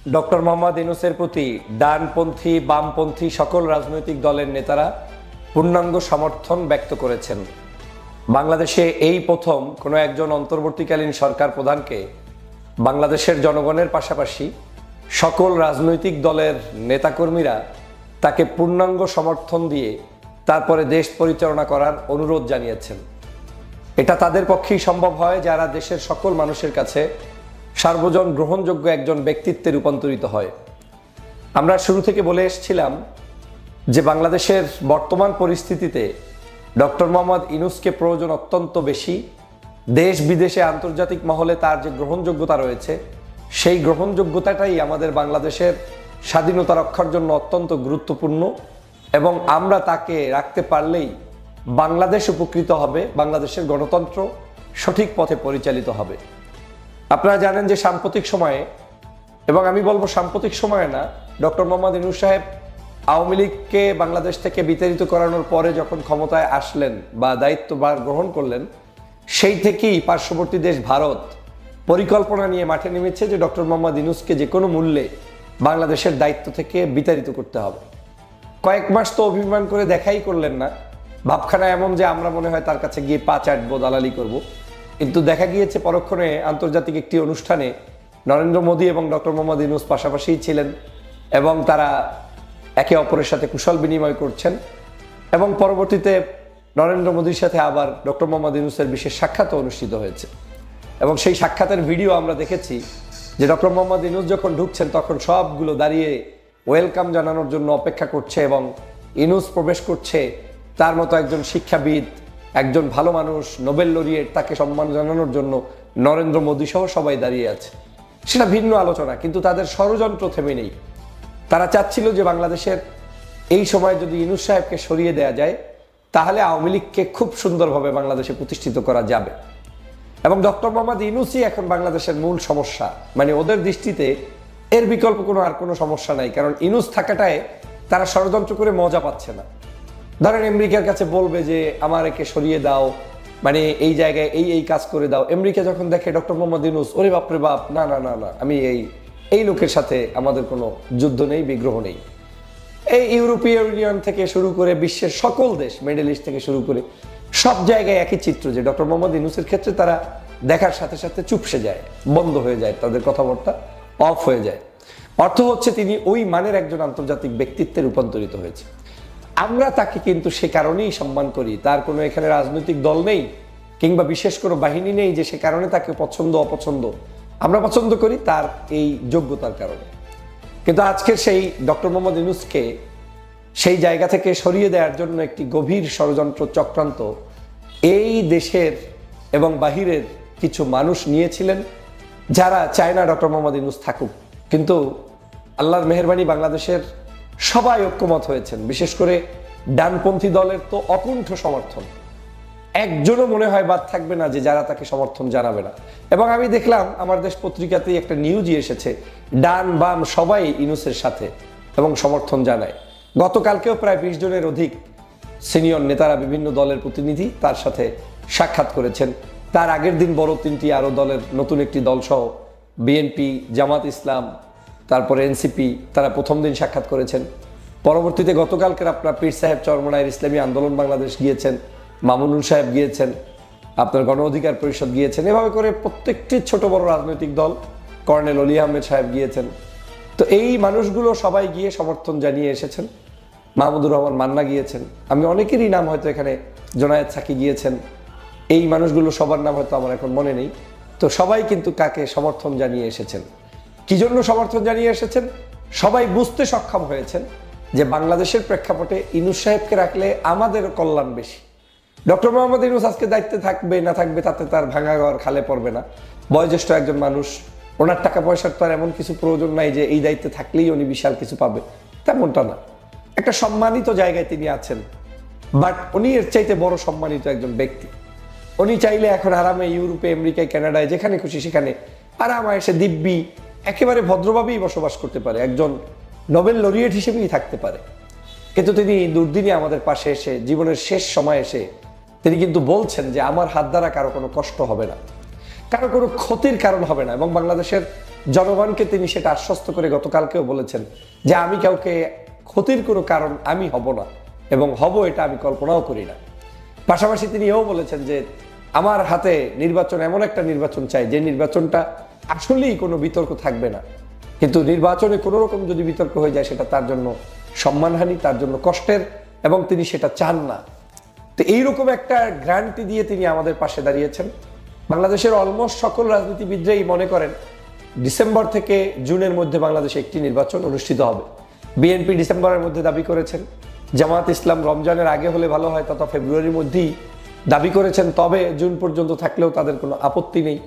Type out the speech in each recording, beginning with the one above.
Doctor Mohammad ইউনূসের প্রতি ডানপন্থী বামপন্থী সকল রাজনৈতিক দলের নেতারা পূর্ণাঙ্গ সমর্থন ব্যক্ত করেছেন। বাংলাদেশে এই প্রথম কোনো একজন অন্তর্বর্তীকালীন সরকার প্রধানকে বাংলাদেশের জনগণের পাশাপাশি সকল রাজনৈতিক দলের নেতাকর্মীরা তাকে পূর্ণাঙ্গ সমর্থন দিয়ে তারপরে দেশ পরিচালনা করার অনুরোধ জানিয়েছেন। এটা তাদের পক্ষেই সম্ভব হয় যারা দেশের সকল মানুষের কাছে সার্বজন গ্রহণযোগ্য একজন ব্যক্তিত্বে রূপান্তরিত হয়। আমরা শুরু থেকে বলে এসেছিলাম যে বাংলাদেশের বর্তমান পরিস্থিতিতে ডক্টর মোহাম্মদ ইউনূসকে প্রয়োজন অত্যন্ত বেশি। দেশ বিদেশে আন্তর্জাতিক মহলে তার যে গ্রহণযোগ্যতা রয়েছে সেই গ্রহণযোগ্যতাটাই আমাদের বাংলাদেশের স্বাধীনতা রক্ষার জন্য অত্যন্ত গুরুত্বপূর্ণ, এবং আমরা তাকে রাখতে পারলেই বাংলাদেশ উপকৃত হবে, বাংলাদেশের গণতন্ত্র সঠিক পথে পরিচালিত হবে। আপনারা জানেন যে সাম্প্রতিক সময়ে, এবং আমি বলবো সাম্প্রতিক সময়ে না, ডক্টর মোহাম্মদ ইউনূস সাহেব আওয়ামী লীগকে বাংলাদেশ থেকে বিতাড়িত করানোর পরে যখন ক্ষমতায় আসলেন বা দায়িত্বভার গ্রহণ করলেন, সেই থেকেই পার্শ্ববর্তী দেশ ভারত পরিকল্পনা নিয়ে মাঠে নেমেছে যে ডক্টর মোহাম্মদ ইউনূসকে যে কোনো মূল্যে বাংলাদেশের দায়িত্ব থেকে বিতাড়িত করতে হবে। কয়েক মাস তো অভিমান করে দেখাই করলেন না, ভাবখানা এমন যে আমরা মনে হয় তার কাছে গিয়ে পা চাটবো, দালালি করব। কিন্তু দেখা গিয়েছে পরক্ষণে আন্তর্জাতিক একটি অনুষ্ঠানে নরেন্দ্র মোদী এবং ডক্টর মোহাম্মদ ইউনূস পাশাপাশিই ছিলেন এবং তারা একে অপরের সাথে কুশল বিনিময় করছেন, এবং পরবর্তীতে নরেন্দ্র মোদীর সাথে আবার ডক্টর মোহাম্মদ ইউনূসের বিশেষ সাক্ষাৎ অনুষ্ঠিত হয়েছে। এবং সেই সাক্ষাতের ভিডিও আমরা দেখেছি যে ডক্টর মোহাম্মদ ইউনূস যখন ঢুকছেন তখন সবগুলো দাঁড়িয়ে ওয়েলকাম জানানোর জন্য অপেক্ষা করছে, এবং ইউনূস প্রবেশ করছে তার মতো একজন শিক্ষাবিদ, একজন ভালো মানুষ, নোবেল লরিয়েট, তাকে সম্মান জানানোর জন্য নরেন্দ্র মোদী সহ সবাই দাঁড়িয়ে আছে। সেটা ভিন্ন আলোচনা, কিন্তু তাদের ষড়যন্ত্র থেমে নেই। তারা চাচ্ছিল যে বাংলাদেশের এই সময় যদি ইউনূস সাহেবকে সরিয়ে দেওয়া যায় তাহলে আওয়ামী লীগকে খুব সুন্দরভাবে বাংলাদেশে প্রতিষ্ঠিত করা যাবে। এবং ডক্টর মোহাম্মদ ইউনূসই এখন বাংলাদেশের মূল সমস্যা, মানে ওদের দৃষ্টিতে এর বিকল্প আর কোনো সমস্যা নাই, কারণ ইউনূস থাকাটায় তারা ষড়যন্ত্র করে মজা পাচ্ছে না। ধরেন আমেরিকার কাছে বলবে যে আমার একে সরিয়ে দাও, মানে এই জায়গায় এই কাজ করে দাও। আমেরিকা যখন দেখে ডক্টর মোহাম্মদ ইউনূস, ওরে বাপরে বাপ, না না না না, আমি এই লোকের সাথে আমাদের কোনো যুদ্ধ নেই, বিগ্রহ নেই। এই ইউরোপীয় ইউনিয়ন থেকে শুরু করে বিশ্বের সকল দেশ, মিডল ইস্ট থেকে শুরু করে সব জায়গায় একই চিত্র যে ডক্টর মোহাম্মদ ইউনূসের ক্ষেত্রে তারা দেখার সাথে সাথে চুপসে যায়, বন্ধ হয়ে যায়, তাদের কথাবার্তা অফ হয়ে যায়। অর্থ হচ্ছে তিনি ওই মানের একজন আন্তর্জাতিক ব্যক্তিত্বে রূপান্তরিত হয়েছে। আমরা তাকে কিন্তু সে কারণেই সম্মান করি, তার কোনো এখানে রাজনৈতিক দল নেই কিংবা বিশেষ কোনো বাহিনী নেই যে সে কারণে তাকে পছন্দ অপছন্দ। আমরা পছন্দ করি তার এই যোগ্যতার কারণে। কিন্তু আজকের সেই ডক্টর মোহাম্মদ ইউনূসকে সেই জায়গা থেকে সরিয়ে দেওয়ার জন্য একটি গভীর ষড়যন্ত্র চক্রান্ত এই দেশের এবং বাহিরের কিছু মানুষ নিয়েছিলেন, যারা চায় না ডক্টর মোহাম্মদ ইউনূস থাকুক। কিন্তু আল্লাহর মেহেরবানি বাংলাদেশের সবাই ঐক্যমত হয়েছেন, বিশেষ করে ডানপন্থী দলের তো অকুণ্ঠ সমর্থন। একজনও মনে হয় বাদ থাকবে না যে যারা তাকে সমর্থন জানাবে না। এবং আমি দেখলাম আমার দেশ পত্রিকাতেই একটা নিউজই এসেছে, ডান বাম সবাই ইউনূসের সাথে এবং সমর্থন জানায়। গতকালকেও প্রায় 20 জনের অধিক সিনিয়র নেতারা, বিভিন্ন দলের প্রতিনিধি তার সাথে সাক্ষাৎ করেছেন। তার আগের দিন বড় 3টি আরও দলের নতুন একটি দলসহ বিএনপি, জামাত ইসলাম, তারপরে এনসিপি, তারা প্রথম দিন সাক্ষাৎ করেছেন। পরবর্তীতে গতকালকের আপনার পীর সাহেব চরমনায়ের ইসলামী আন্দোলন বাংলাদেশ গিয়েছেন, মামুনুল সাহেব গিয়েছেন, আপনার গণ অধিকার পরিষদ গিয়েছেন, এভাবে করে প্রত্যেকটি ছোট বড় রাজনৈতিক দল, কর্নেল অলি আহমেদ সাহেব গিয়েছেন। তো এই মানুষগুলো সবাই গিয়ে সমর্থন জানিয়ে এসেছেন। মাহমুদুর রহমান মান্না গিয়েছেন, আমি অনেকেরই নাম হয়তো এখানে, জোনায়েদ সাকি গিয়েছেন, এই মানুষগুলো সবার নাম হয়তো আমার এখন মনে নেই। তো সবাই কিন্তু কাকে সমর্থন জানিয়ে এসেছেন, কি জন্য সমর্থন জানিয়ে এসেছেন? সবাই বুঝতে সক্ষম হয়েছেন যে বাংলাদেশের প্রেক্ষাপটে ইউনূস সাহেবকে রাখলে আমাদের কল্যাণ বেশি। ডক্টর মোহাম্মদ ইউনূস আজকে দায়িত্বে থাকবে না থাকবে তাতে তার ভাঙা ঘর খালে পড়বে না। বয়োজ্যেষ্ঠ একজন মানুষ, ওনার টাকা পয়সার তো আর এমন কিছু প্রয়োজন নাই যে এই দায়িত্বে থাকলেই উনি বিশাল কিছু পাবে, তেমনটা না। একটা সম্মানিত জায়গায় তিনি আছেন, বাট উনি এর চাইতে বড় সম্মানিত একজন ব্যক্তি। উনি চাইলে এখন আরামে ইউরোপে, আমেরিকায়, কানাডায়, যেখানে খুশি সেখানে আরামে এসে দিব্যি একেবারে ভদ্রভাবেই বসবাস করতে পারে, একজন নোবেল লরিয়েট হিসেবেই থাকতে পারে। কিন্তু তিনি দুর্দিনে আমাদের পাশে এসে, জীবনের শেষ সময় এসে তিনি কিন্তু বলছেন যে আমার হাত দ্বারা কারো কোনো কষ্ট হবে না। কারো কোনো ক্ষতির কারণ হবে না। এবং বাংলাদেশের জনগণকে তিনি সেটা আশ্বস্ত করে গতকালকেও বলেছেন যে আমি কাউকে ক্ষতির কোনো কারণ আমি হব না, এবং হব এটা আমি কল্পনাও করি না। পাশাপাশি তিনি এও বলেছেন যে আমার হাতে নির্বাচন, এমন একটা নির্বাচন চাই যে নির্বাচনটা আসলেই কোনো বিতর্ক থাকবে না, কিন্তু নির্বাচনে কোনো রকম যদি বিতর্ক হয়ে যায় সেটা তার জন্য সম্মানহানি, তার জন্য কষ্টের, এবং তিনি সেটা চান না। তো এইরকম একটা গ্যারান্টি দিয়ে তিনি আমাদের পাশে দাঁড়িয়েছেন। বাংলাদেশের অলমোস্ট সকল রাজনীতিবিদরাই মনে করেন ডিসেম্বর থেকে জুনের মধ্যে বাংলাদেশে একটি নির্বাচন অনুষ্ঠিত হবে। বিএনপি ডিসেম্বরের মধ্যে দাবি করেছেন, জামাত ইসলাম রমজানের আগে হলে ভালো হয় তথা ফেব্রুয়ারির মধ্যেই দাবি করেছেন, তবে জুন পর্যন্ত থাকলেও তাদের কোনো আপত্তি নেই।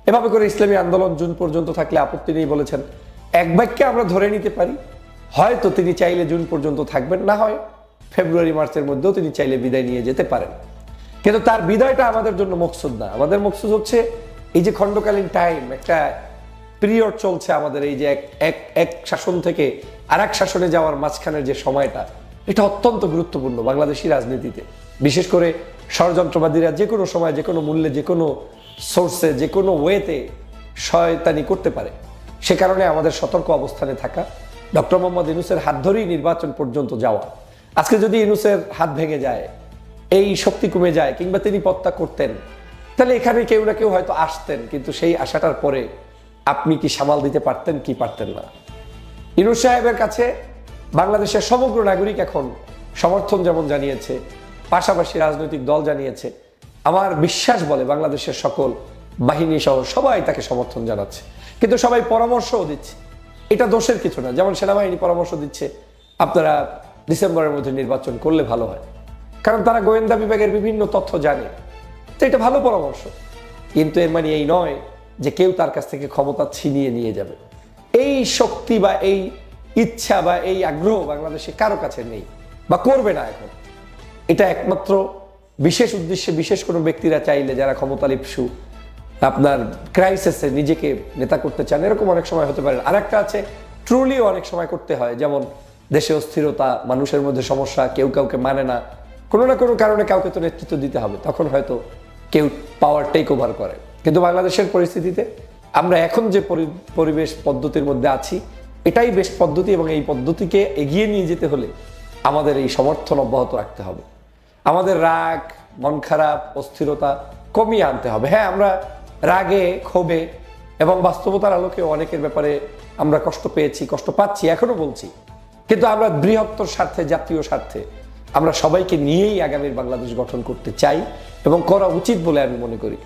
এভাবে করে ইসলামী আন্দোলন জুন পর্যন্ত থাকলে আপত্তি নেই বলেছেন। এক বাক্যে আমরা ধরে নিতে পারি হয়তো তিনি চাইলে জুন পর্যন্ত থাকবেন, না হয় ফেব্রুয়ারি মার্চের মধ্যেও তিনি চাইলে বিদায় নিয়ে যেতে পারেন। কিন্তু তার বিদায়টা আমাদের জন্য মকসুদ না। আমাদের মকসুদ হচ্ছে এই যে খণ্ডকালীন টাইম, একটা পিরিয়ড চলছে আমাদের, এই যে এক শাসন থেকে আর এক শাসনে যাওয়ার মাঝখানের যে সময়টা, এটা অত্যন্ত গুরুত্বপূর্ণ বাংলাদেশি রাজনীতিতে। বিশেষ করে ষড়যন্ত্রবাদীরা যে কোনো সময়, যে কোনো মূল্যে, যে কোনো সোর্সে, যে কোনো ওয়েতে শয়তানি করতে পারে। সে কারণে আমাদের সতর্ক অবস্থানে থাকা, ডক্টর মোহাম্মদ ইউনূসের হাত ধরেই নির্বাচন পর্যন্ত যাওয়া। আজকে যদি ইউনূসের হাত ভেঙে যায়, এই শক্তি কমে যায়, কিংবা তিনি পদত্যাগ করতেন, তাহলে এখানে কেউ না কেউ হয়তো আসতেন, কিন্তু সেই আশাটার পরে আপনি কি সামাল দিতে পারতেন কি পারতেন না। ইউনূস সাহেবের কাছে বাংলাদেশের সমগ্র নাগরিক এখন সমর্থন যেমন জানিয়েছে, পাশাপাশি রাজনৈতিক দল জানিয়েছে, আমার বিশ্বাস বলে বাংলাদেশের সকল বাহিনী সহ সবাই তাকে সমর্থন জানাচ্ছে। কিন্তু সবাই পরামর্শও দিচ্ছে, এটা দোষের কিছু না। যেমন সেনাবাহিনী পরামর্শ দিচ্ছে আপনারা ডিসেম্বরের মধ্যে নির্বাচন করলে ভালো হয়, কারণ তারা গোয়েন্দা বিভাগের বিভিন্ন তথ্য জানে। তো এটা ভালো পরামর্শ, কিন্তু এর মানে এই নয় যে কেউ তার কাছ থেকে ক্ষমতা ছিনিয়ে নিয়ে যাবে। এই শক্তি বা এই ইচ্ছা বা এই আগ্রহ বাংলাদেশে কারো কাছে নেই বা করবে না এখন। এটা একমাত্র বিশেষ উদ্দেশ্যে বিশেষ কোনো ব্যক্তিরা চাইলে, যারা ক্ষমতা লিপ্সু, আপনার ক্রাইসিসে নিজেকে নেতা করতে চান, এরকম অনেক সময় হতে পারে। আর একটা আছে ট্রুলিও অনেক সময় করতে হয়, যেমন দেশে অস্থিরতা, মানুষের মধ্যে সমস্যা, কেউ কাউকে মানে না, কোনো না কোনো কারণে কাউকে তো নেতৃত্ব দিতে হবে, তখন হয়তো কেউ পাওয়ার টেক ওভার করে। কিন্তু বাংলাদেশের পরিস্থিতিতে আমরা এখন যে পরিবেশ পদ্ধতির মধ্যে আছি, এটাই বেস্ট পদ্ধতি, এবং এই পদ্ধতিকে এগিয়ে নিয়ে যেতে হলে আমাদের এই সমর্থন অব্যাহত রাখতে হবে। আমাদের রাগ, মন খারাপ, অস্থিরতা কমিয়ে আনতে হবে। হ্যাঁ, আমরা রাগে, ক্ষোভে এবং বাস্তবতার আলোকে অনেকের ব্যাপারে আমরা কষ্ট পেয়েছি, কষ্ট পাচ্ছি, এখনো বলছি, কিন্তু আমরা বৃহত্তর স্বার্থে, জাতীয় স্বার্থে আমরা সবাইকে নিয়েই আগামীর বাংলাদেশ গঠন করতে চাই এবং করা উচিত বলে আমি মনে করি।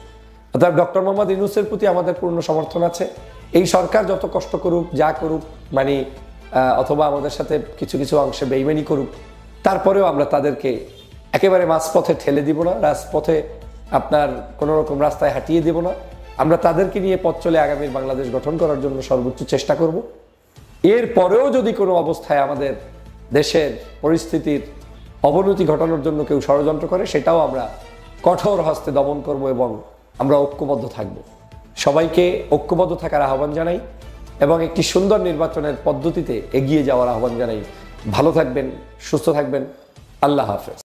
অর্থাৎ ডক্টর মোহাম্মদ ইউনূসের প্রতি আমাদের পূর্ণ সমর্থন আছে। এই সরকার যত কষ্ট করুক, যা করুক, মানে অথবা আমাদের সাথে কিছু কিছু অংশে বেইমানি করুক, তারপরেও আমরা তাদেরকে একেবারে মাঝপথে ঠেলে দিব না, রাজপথে আপনার কোনো রকম রাস্তায় হাঁটিয়ে দেব না। আমরা তাদেরকে নিয়ে পথ চলে আগামীর বাংলাদেশ গঠন করার জন্য সর্বোচ্চ চেষ্টা করব। এর পরেও যদি কোনো অবস্থায় আমাদের দেশের পরিস্থিতির অবনতি ঘটানোর জন্য কেউ ষড়যন্ত্র করে, সেটাও আমরা কঠোর হস্তে দমন করব এবং আমরা ঐক্যবদ্ধ থাকব। সবাইকে ঐক্যবদ্ধ থাকার আহ্বান জানাই এবং একটি সুন্দর নির্বাচনের পদ্ধতিতে এগিয়ে যাওয়ার আহ্বান জানাই। ভালো থাকবেন, সুস্থ থাকবেন। আল্লাহ হাফেজ।